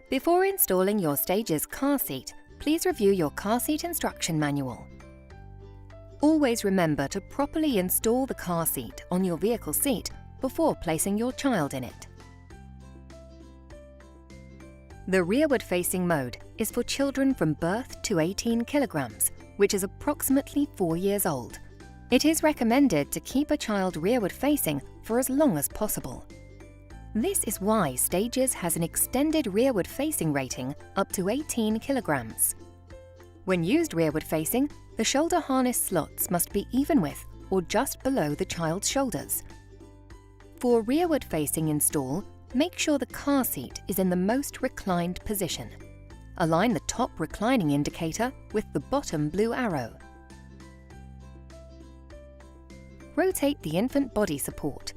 Before installing your Stage's car seat, please review your car seat instruction manual. Always remember to properly install the car seat on your vehicle seat before placing your child in it. The rearward-facing mode is for children from birth to 18 kilograms, which is approximately 4 years old. It is recommended to keep a child rearward-facing for as long as possible. This is why Stages has an extended rearward-facing rating up to 18 kilograms. When used rearward-facing, the shoulder harness slots must be even with or just below the child's shoulders. For rearward-facing install, make sure the car seat is in the most reclined position. Align the top reclining indicator with the bottom blue arrow. Rotate the infant body support.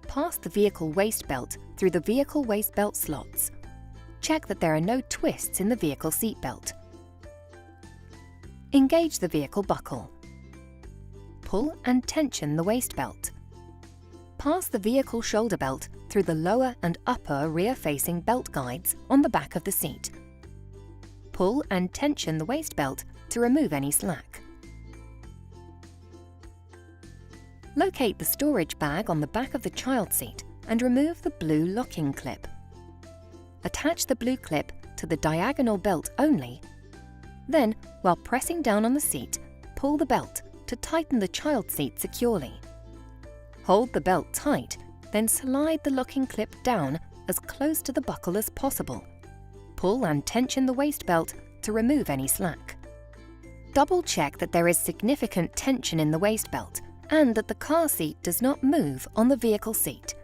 Pass the vehicle waist belt through the vehicle waist belt slots. Check that there are no twists in the vehicle seat belt. Engage the vehicle buckle. Pull and tension the waist belt. Pass the vehicle shoulder belt through the lower and upper rear-facing belt guides on the back of the seat. Pull and tension the waist belt to remove any slack. Locate the storage bag on the back of the child seat and remove the blue locking clip. Attach the blue clip to the diagonal belt only. Then, while pressing down on the seat, pull the belt to tighten the child seat securely. Hold the belt tight, then slide the locking clip down as close to the buckle as possible. Pull and tension the waist belt to remove any slack. Double-check that there is significant tension in the waist belt and that the car seat does not move on the vehicle seat.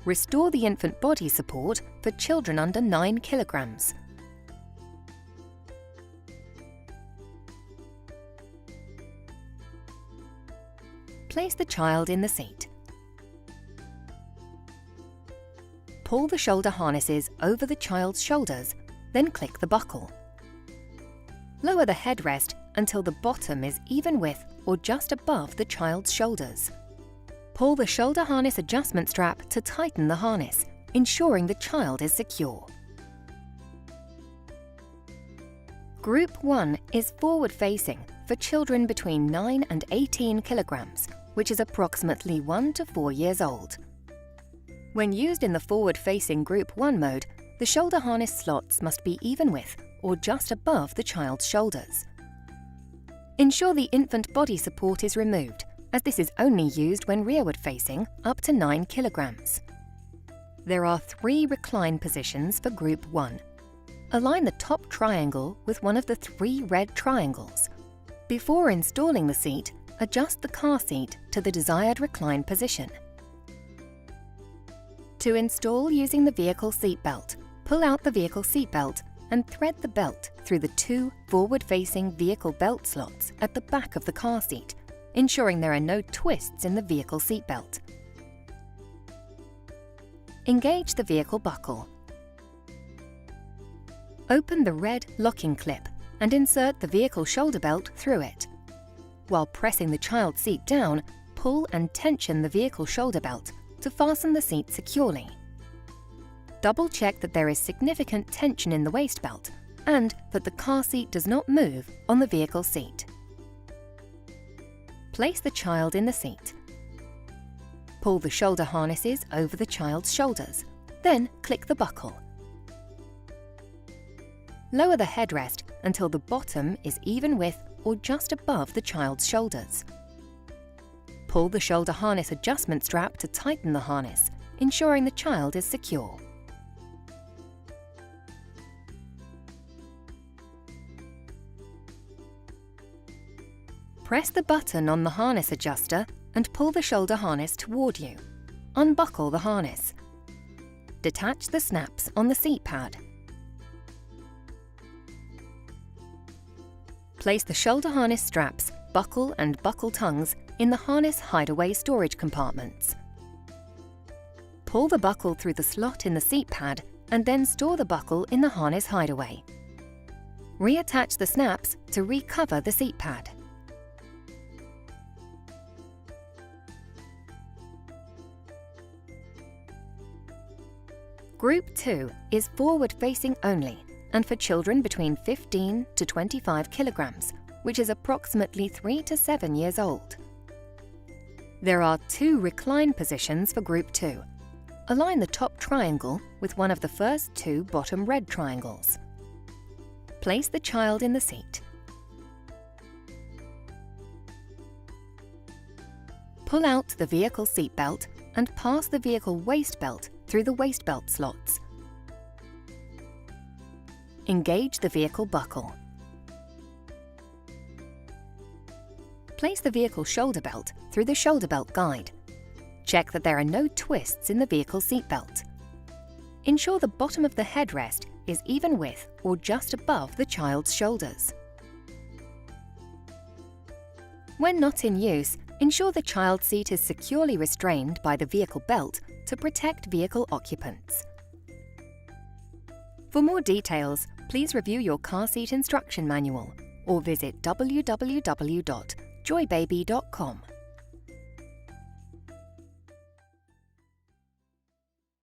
Restore the infant body support for children under 9 kilograms. Place the child in the seat. Pull the shoulder harnesses over the child's shoulders, then click the buckle. Lower the headrest until the bottom is even with or just above the child's shoulders. Pull the shoulder harness adjustment strap to tighten the harness, ensuring the child is secure. Group 1 is forward-facing for children between 9 and 18 kilograms, which is approximately 1 to 4 years old. When used in the forward-facing Group 1 mode, the shoulder harness slots must be even with or just above the child's shoulders. Ensure the infant body support is removed, as this is only used when rearward-facing up to 9 kilograms. There are 3 recline positions for Group 1. Align the top triangle with one of the 3 red triangles. Before installing the seat, adjust the car seat to the desired recline position. To install using the vehicle seat belt, pull out the vehicle seat belt and thread the belt through the 2 forward-facing vehicle belt slots at the back of the car seat, ensuring there are no twists in the vehicle seat belt. Engage the vehicle buckle. Open the red locking clip and insert the vehicle shoulder belt through it. While pressing the child seat down, pull and tension the vehicle shoulder belt to fasten the seat securely. Double-check that there is significant tension in the waist belt and that the car seat does not move on the vehicle seat. Place the child in the seat. Pull the shoulder harnesses over the child's shoulders, then click the buckle. Lower the headrest until the bottom is even with or just above the child's shoulders. Pull the shoulder harness adjustment strap to tighten the harness, ensuring the child is secure. Press the button on the harness adjuster and pull the shoulder harness toward you. Unbuckle the harness. Detach the snaps on the seat pad. Place the shoulder harness straps, buckle and buckle tongues in the harness hideaway storage compartments. Pull the buckle through the slot in the seat pad and then store the buckle in the harness hideaway. Reattach the snaps to recover the seat pad. Group 2 is forward-facing only and for children between 15 to 25 kilograms, which is approximately 3 to 7 years old. There are 2 recline positions for Group 2. Align the top triangle with one of the first 2 bottom red triangles. Place the child in the seat. Pull out the vehicle seat belt and pass the vehicle waist belt through the waist belt slots. Engage the vehicle buckle. Place the vehicle shoulder belt through the shoulder belt guide. Check that there are no twists in the vehicle seat belt. Ensure the bottom of the headrest is even with or just above the child's shoulders. When not in use, ensure the child seat is securely restrained by the vehicle belt to protect vehicle occupants. For more details, please review your car seat instruction manual or visit www.joybaby.com.